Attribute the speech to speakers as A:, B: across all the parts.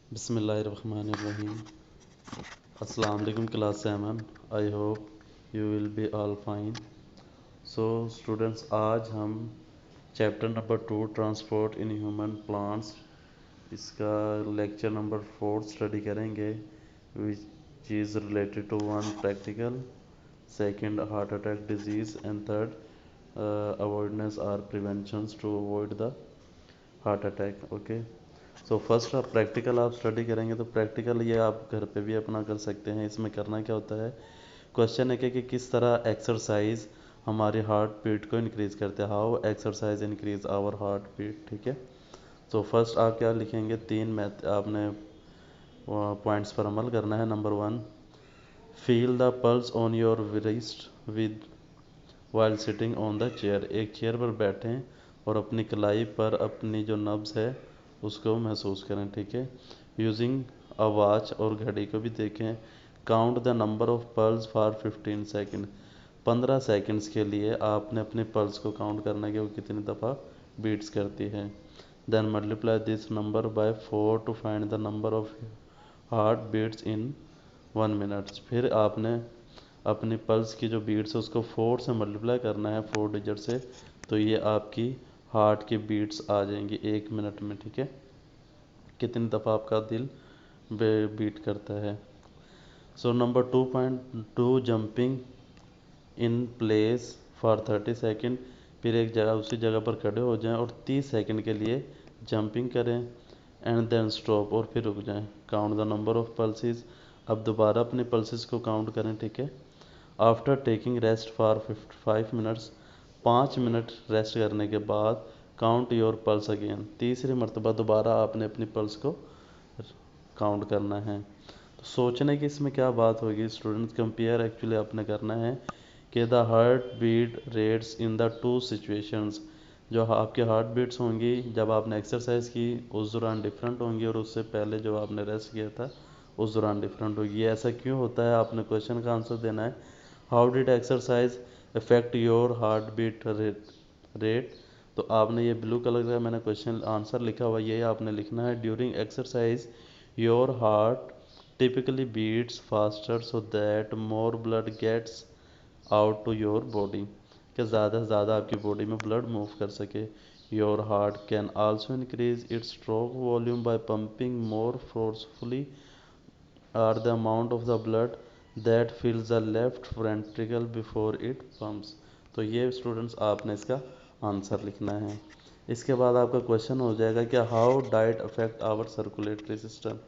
A: बिस्मिल्लाहिर्रहमानिर्रहीम। अस्सलाम वालेकुम class 7। I hope you will be all fine. So students, आज हम chapter number 2 transport in human plants इसका लेक्चर नंबर 4 स्टडी करेंगे, which is related to one practical, second heart attack disease and third avoidance or preventions to avoid the heart attack. Okay, so first आप practical आप study करेंगे। तो practical ये आप घर पे भी अपना कर सकते हैं। इसमें करना क्या होता है, क्वेश्चन है कि किस तरह एक्सरसाइज हमारी हार्ट बीट को इंक्रीज करते हैं। How exercise increase our heart beat. ठीक है, तो फर्स्ट आप क्या लिखेंगे, तीन मैथ आपने पॉइंट्स पर अमल करना है। Number 1, feel the pulse on your wrist with while sitting on the chair. एक चेयर पर बैठें और अपनी कलाई पर अपनी जो नब्ज है उसको महसूस करें। ठीक है, यूजिंग अ वॉच, और घड़ी को भी देखें। Count the number of pulse for 15 second. 15 seconds के लिए आपने अपने पल्स को काउंट करना है कि वो कितनी दफ़ा बीट्स करती है। Then multiply this number by 4 to find the number of heart beats in 1 minute. फिर आपने अपनी पल्स की जो बीट्स है उसको 4 से मल्टीप्लाई करना है, 4 डिजिट से, तो ये आपकी हार्ट की बीट्स आ जाएंगी 1 मिनट में। ठीक है, कितनी दफ़ा आपका दिल बीट करता है। So number 2.2, jumping in place for 30 second. फिर एक जगह उसी जगह पर खड़े हो जाएं और 30 सेकेंड के लिए जंपिंग करें, एंड देन स्टॉप, और फिर रुक जाएं। Count the number of pulses. अब दोबारा अपने पल्सेस को काउंट करें। ठीक है, after taking rest for 5 minutes, 5 minute rest करने के बाद काउंट योर पल्स अगेन। तीसरी मरतबा दोबारा आपने अपनी पल्स को काउंट करना है। तो सोचने की इसमें क्या बात होगी स्टूडेंट्स, कंपेयर एक्चुअली आपने करना है कि the heart beat rates in the two situations. जो आपके हार्ट बीट्स होंगी जब आपने एक्सरसाइज की उस दौरान डिफरेंट होंगी, और उससे पहले जो आपने रेस्ट किया था उस दौरान डिफरेंट होगी। ये ऐसा क्यों होता है, आपने क्वेश्चन का आंसर देना है। How did exercise affect your heart bit rate. तो आपने ये ब्लू कलर का मैंने क्वेश्चन आंसर लिखा हुआ, ये आपने लिखना है। During exercise your heart typically beats faster so that more blood gets out to your body, कि ज़्यादा से ज़्यादा आपकी बॉडी में ब्लड मूव कर सके। Your heart can also increase its stroke volume by pumping more forcefully or the amount of the blood that fills the left ventricle before it pumps. तो ये स्टूडेंट्स आपने इसका आंसर लिखना है। इसके बाद आपका क्वेश्चन हो जाएगा कि how diet affect our circulatory system.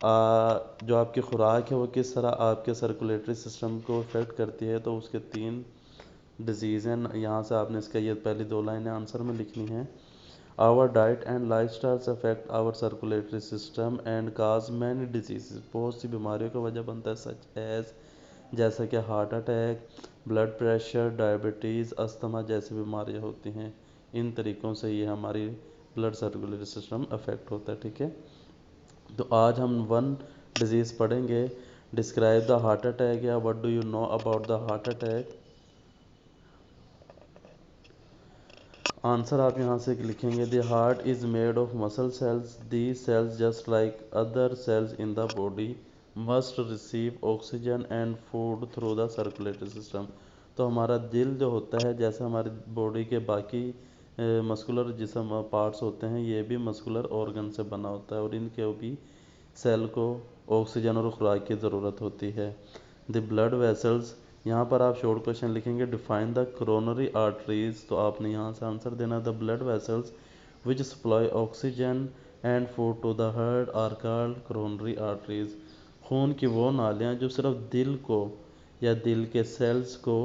A: जो आपकी खुराक है वो किस तरह आपके सर्कुलेटरी सिस्टम को अफेक्ट करती है। तो उसके 3 डिजीज़ हैं। यहाँ से आपने इसका ये पहली 2 लाइनें आंसर में लिखनी है। Our diet and lifestyles affect our circulatory system and cause many diseases. बहुत सी बीमारियों का वजह बनता है, सच एज जैसा कि heart attack, blood pressure, diabetes, asthma जैसी बीमारियाँ होती हैं। इन तरीक़ों से ये हमारी ब्लड सर्कुलेटरी सिस्टम अफेक्ट होता है। ठीक है, तो आज हम वन डिजीज़ पढ़ेंगे। डिस्क्राइब द हार्ट अटैक, या what do you know about the heart attack. Answer आप यहाँ से लिखेंगे, the heart is made of muscle cells. The cells just like other cells in the body must receive oxygen and food through the circulatory system. तो हमारा दिल जो होता है, जैसे हमारी बॉडी के बाकी मस्कुलर जिसम पार्ट्स होते हैं, ये भी मस्कुलर ऑर्गन से बना होता है, और इनके भी सेल को ऑक्सीजन और खुराक की ज़रूरत होती है। द ब्लड वेसल्स, यहाँ पर आप शॉर्ट क्वेश्चन लिखेंगे, डिफाइन द कोरोनरी आर्टरीज। तो आपने यहाँ से आंसर देना, the blood vessels which supply oxygen and food to the heart are called coronary arteries. खून की वो नालियाँ जो सिर्फ दिल को या दिल के सेल्स को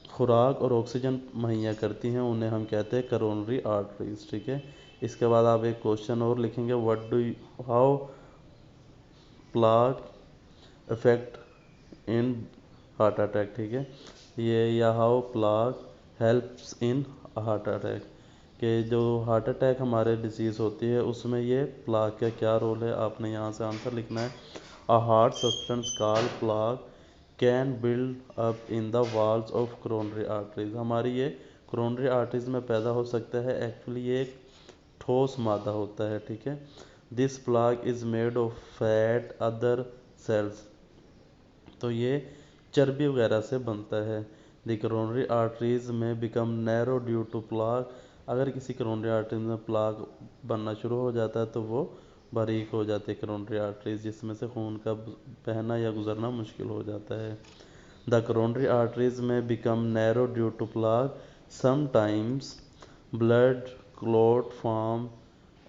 A: खुराक और ऑक्सीजन मुहैया करती हैं, उन्हें हम कहते हैं कोरोनरी आर्टरीज। ठीक है, इसके बाद आप एक क्वेश्चन और लिखेंगे, what do how plaque effect in heart attack. ठीक है, ये या how plaque helps in heart attack, कि जो हार्ट अटैक हमारे डिजीज़ होती है उसमें ये प्लाक का क्या रोल है। आपने यहाँ से आंसर लिखना है। A heart substance called plaque can build up in the walls of coronary arteries. हमारी ये कोरोनरी आर्टरीज में पैदा हो सकता है। एक्चुअली ये एक ठोस मादा होता है। ठीक है, this plaque is made of fat other cells. तो ये चर्बी वगैरह से बनता है। द करोनरी आर्टरीज में become narrow due to plaque. अगर किसी करोनरी आर्टरी में प्लाक बनना शुरू हो जाता है तो वो बारीक हो जाती है करोनरी आर्टरीज, जिसमें से खून का बहना या गुजरना मुश्किल हो जाता है। द करोनरी आर्टरीज में become narrow due to plaque. Sometimes blood clot form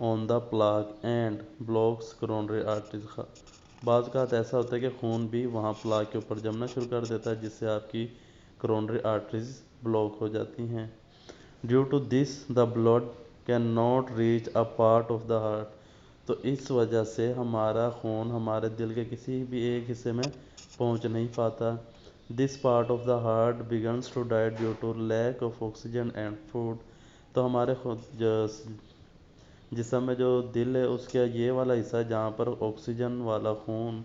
A: on the plaque and blocks coronary arteries. बाज़ का ऐसा होता है कि खून भी वहाँ प्लाक के ऊपर जमना शुरू कर देता है, जिससे आपकी करोनरी आर्टरीज ब्लॉक हो जाती हैं। Due to this the blood can not reach a part of the heart. तो इस वजह से हमारा खून हमारे दिल के किसी भी एक हिस्से में पहुंच नहीं पाता। This part of the heart begins to die due to lack of oxygen and food. तो हमारे जिस्म में जो दिल है उसका ये वाला हिस्सा जहाँ पर ऑक्सीजन वाला खून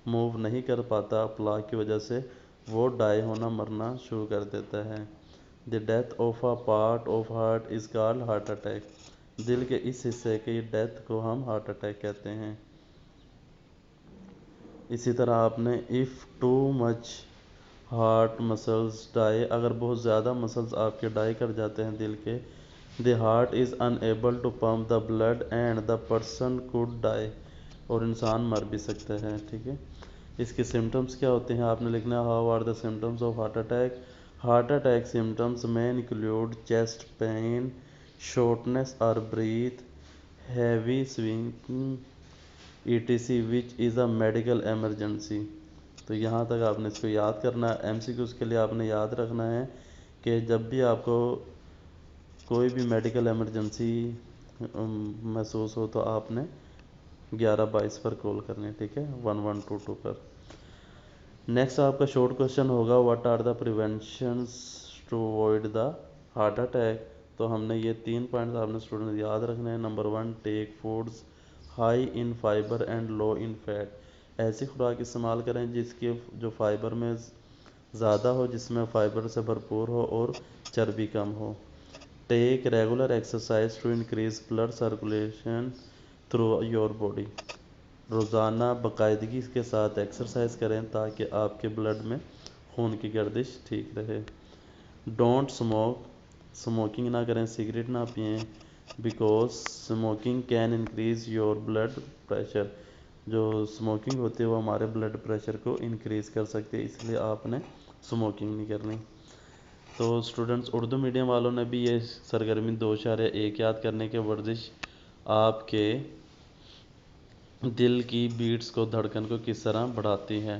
A: मूव नहीं कर पाता प्लाक की वजह से, वो डाई होना मरना शुरू कर देता है। The death of a part of heart is called heart attack. दिल के इस हिस्से की डेथ को हम हार्ट अटैक कहते हैं। इसी तरह आपने if too much heart muscles die, अगर बहुत ज़्यादा मसल्स आपके डाई कर जाते हैं दिल के, the heart is unable to pump the blood and the person could die. और इंसान मर भी सकता है। ठीक है, इसके सिम्टम्स क्या होते हैं आपने लिखना है। How are the symptoms of heart attack. Heart attack symptoms में इंक्लूड चेस्ट पेन, शॉर्टनेस और breath, heavy swinging etc which is a medical emergency. तो यहाँ तक आपने इसको याद करना है। MCQs के लिए आपने याद रखना है कि जब भी आपको कोई भी मेडिकल एमरजेंसी महसूस हो तो आपने 1122 पर कॉल करनी है। ठीक है, 1122 पर। नेक्स्ट आपका शॉर्ट क्वेश्चन होगा what are the preventions to avoid the heart attack. तो हमने ये 3 पॉइंट्स आपने स्टूडेंट याद रखने हैं। Number 1, take foods high in fibre and low in fat. ऐसी खुराक इस्तेमाल करें जिसकी जो फाइबर में ज़्यादा हो, जिसमें फाइबर से भरपूर हो और चर्बी कम हो। Take regular exercise to increase blood circulation through your body. रोज़ाना बाकायदगी के साथ एक्सरसाइज करें ताकि आपके ब्लड में खून की गर्दिश ठीक रहे। डोंट स्मोक, स्मोकिंग ना करें, सिगरेट ना पिएं, because smoking can increase your blood pressure. जो स्मोकिंग होती है वो हमारे ब्लड प्रेशर को इंक्रीज़ कर सकती है, इसलिए आपने स्मोकिंग नहीं करनी। तो स्टूडेंट्स, उर्दू मीडियम वालों ने भी ये सरगर्मी 2.1 याद करने के वर्जिश आपके दिल की बीट्स को, धड़कन को किस तरह बढ़ाती है।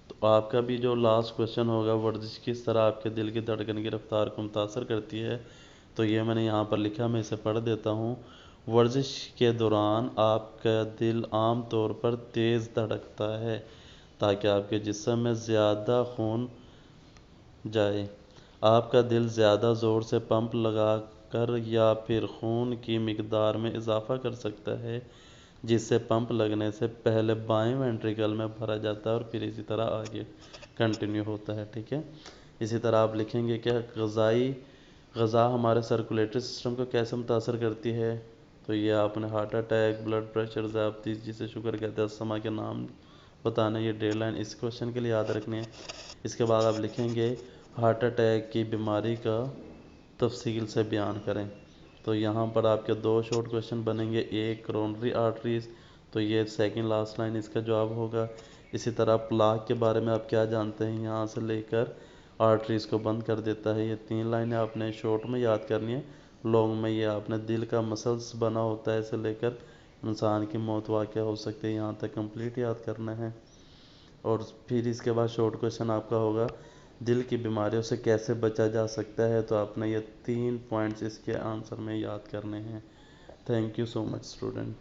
A: तो आपका भी जो लास्ट क्वेश्चन होगा, वर्जिश किस तरह आपके दिल की धड़कन की रफ्तार को मुतासर करती है, तो ये मैंने यहाँ पर लिखा, मैं इसे पढ़ देता हूँ। वर्जिश के दौरान आपका दिल आम तौर पर तेज़ धड़कता है ताकि आपके जिस्म में ज़्यादा खून जाए। आपका दिल ज़्यादा ज़ोर से पंप लगाकर या फिर खून की मिकदार में इजाफा कर सकता है, जिससे पंप लगने से पहले बाएं वेंट्रिकल में भरा जाता है और फिर इसी तरह आगे कंटिन्यू होता है। ठीक है, इसी तरह आप लिखेंगे कि ग़ज़ा हमारे सर्कुलेटरी सिस्टम को कैसे मुतासर करती है। तो ये आपने हार्ट अटैक, ब्लड प्रेशर, ज़्यादती जिसे शुगर कहते हैं, अस्थमा के नाम बताना, ये डेडलाइन इस क्वेश्चन के लिए याद रखनी है। इसके बाद आप लिखेंगे हार्ट अटैक की बीमारी का तफसील से बयान करें। तो यहाँ पर आपके 2 शॉर्ट क्वेश्चन बनेंगे। एक करोनरी आर्टरीज, तो ये सेकंड लास्ट लाइन इसका जवाब होगा। इसी तरह प्लाक के बारे में आप क्या जानते हैं, यहाँ से लेकर आर्टरीज को बंद कर देता है। ये 3 लाइनें आपने शॉर्ट में याद करनी है। लॉन्ग में ये आपने दिल का मसल्स बना होता है, इसे लेकर इंसान की मौत वाक़या हो सकती है, यहाँ तक कंप्लीट याद करना है। और फिर इसके बाद शॉर्ट क्वेश्चन आपका होगा दिल की बीमारियों से कैसे बचा जा सकता है। तो आपने ये 3 पॉइंट्स इसके आंसर में याद करने हैं। Thank you so much student.